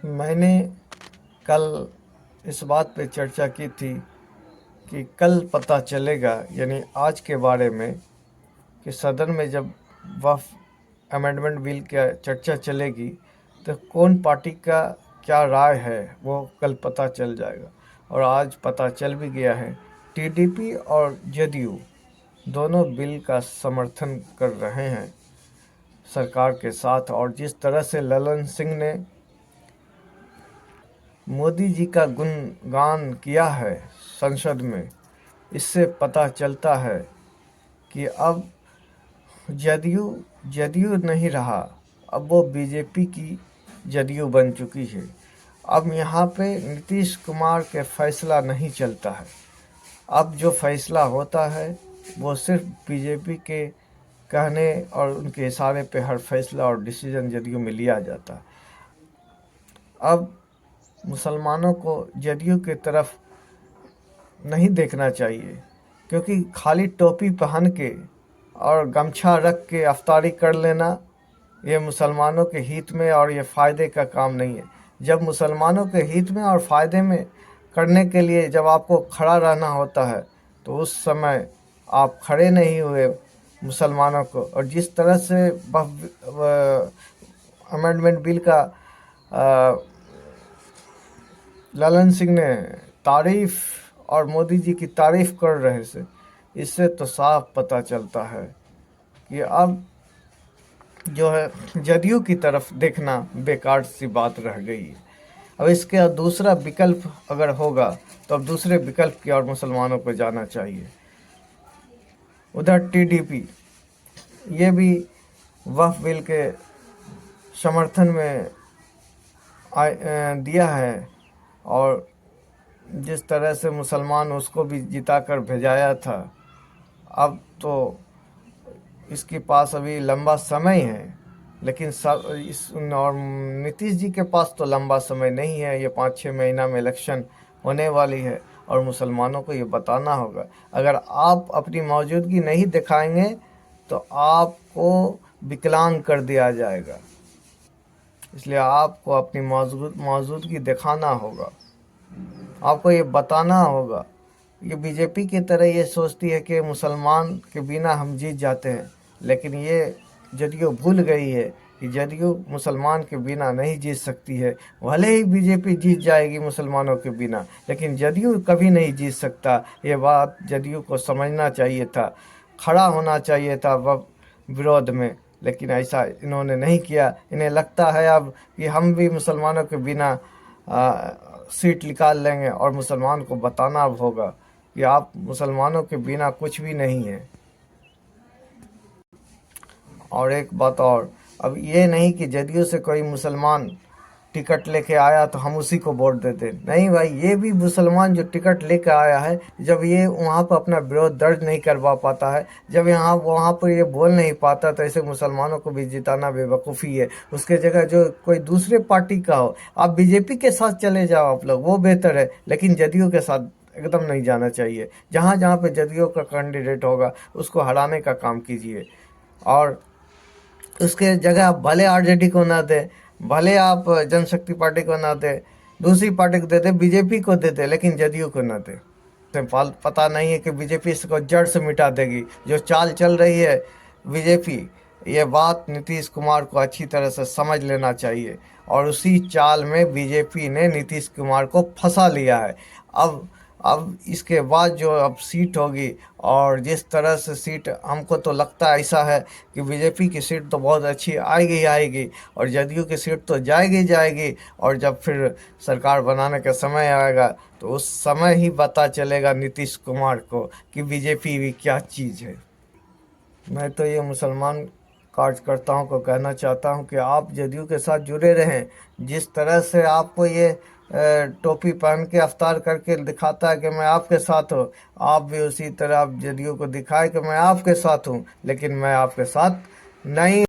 मैंने कल इस बात पे चर्चा की थी कि कल पता चलेगा, यानी आज के बारे में, कि सदन में जब वक्फ अमेंडमेंट बिल की चर्चा चलेगी तो कौन पार्टी का क्या राय है वो कल पता चल जाएगा। और आज पता चल भी गया है। टीडीपी और जेडीयू दोनों बिल का समर्थन कर रहे हैं सरकार के साथ। और जिस तरह से ललन सिंह ने मोदी जी का गुणगान किया है संसद में, इससे पता चलता है कि अब जदयू नहीं रहा, अब वो बीजेपी की जदयू बन चुकी है। अब यहाँ पे नीतीश कुमार के फैसला नहीं चलता है। अब जो फैसला होता है वो सिर्फ बीजेपी के कहने और उनके इशारे पे हर फैसला और डिसीजन जदयू में लिया जाता है। अब मुसलमानों को जदयू की तरफ नहीं देखना चाहिए, क्योंकि खाली टोपी पहन के और गमछा रख के अफ्तारी कर लेना ये मुसलमानों के हित में और ये फ़ायदे का काम नहीं है। जब मुसलमानों के हित में और फ़ायदे में करने के लिए जब आपको खड़ा रहना होता है तो उस समय आप खड़े नहीं हुए मुसलमानों को। और जिस तरह से अमेंडमेंट बिल का ललन सिंह ने तारीफ़ और मोदी जी की तारीफ़ कर रहे थे, इससे तो साफ पता चलता है कि अब जो है जदयू की तरफ देखना बेकार सी बात रह गई है। अब इसके दूसरा विकल्प अगर होगा तो अब दूसरे विकल्प की ओर मुसलमानों को जाना चाहिए। उधर टीडीपी ये भी वक्फ बिल के समर्थन में दिया है, और जिस तरह से मुसलमान उसको भी जिता कर भेजाया था, अब तो इसके पास अभी लंबा समय है। लेकिन और नीतीश जी के पास तो लंबा समय नहीं है। ये 5-6 महीना में इलेक्शन होने वाली है और मुसलमानों को ये बताना होगा। अगर आप अपनी मौजूदगी नहीं दिखाएंगे तो आपको विकलांग कर दिया जाएगा। इसलिए आपको अपनी मौजूदगी दिखाना होगा। आपको ये बताना होगा। ये बीजेपी की तरह ये सोचती है कि मुसलमान के बिना हम जीत जाते हैं, लेकिन ये जदयू भूल गई है कि जदयू मुसलमान के बिना नहीं जीत सकती है। भले ही बीजेपी जीत जाएगी मुसलमानों के बिना, लेकिन जदयू कभी नहीं जीत सकता। ये बात जदयू को समझना चाहिए था, खड़ा होना चाहिए था विरोध में, लेकिन ऐसा इन्होंने नहीं किया। इन्हें लगता है अब कि हम भी मुसलमानों के बिना सीट निकाल लेंगे, और मुसलमान को बताना अब होगा कि आप मुसलमानों के बिना कुछ भी नहीं है। और एक बात और, अब ये नहीं कि जदयू से कोई मुसलमान टिकट लेके आया तो हम उसी को वोट देते। नहीं भाई, ये भी मुसलमान जो टिकट लेके आया है, जब ये वहाँ पर अपना विरोध दर्ज नहीं करवा पाता है, जब वहाँ पर ये बोल नहीं पाता, तो ऐसे मुसलमानों को भी जिताना बेवकूफ़ी है। उसके जगह जो कोई दूसरे पार्टी का हो, आप बीजेपी के साथ चले जाओ आप लोग, वो बेहतर है। लेकिन जदयू के साथ एकदम नहीं जाना चाहिए। जहाँ जहाँ पे जदयू का कैंडिडेट होगा उसको हराने का काम कीजिए। और उसके जगह आप भले आरजेडी को ना दे, भले आप जनशक्ति पार्टी को ना दे, दूसरी पार्टी को दे दे, बीजेपी को दे दे, लेकिन जदयू को ना दे। पता नहीं है कि बीजेपी इसको जड़ से मिटा देगी। जो चाल चल रही है बीजेपी, ये बात नीतीश कुमार को अच्छी तरह से समझ लेना चाहिए। और उसी चाल में बीजेपी ने नीतीश कुमार को फंसा लिया है। अब इसके बाद जो अब सीट होगी, और जिस तरह से सीट, हमको तो लगता है ऐसा है कि बीजेपी की सीट तो बहुत अच्छी आएगी, और जदयू की सीट तो जाएगी। और जब फिर सरकार बनाने का समय आएगा तो उस समय ही पता चलेगा नीतीश कुमार को कि बीजेपी भी क्या चीज़ है। मैं तो ये मुसलमान कार्यकर्ताओं को कहना चाहता हूं कि आप जदयू के साथ जुड़े रहें। जिस तरह से आपको ये टोपी पहन के अफ्तार करके दिखाता है कि मैं आपके साथ हूँ, आप भी उसी तरह आप जदयू को दिखाए कि मैं आपके साथ हूँ, लेकिन मैं आपके साथ नहीं।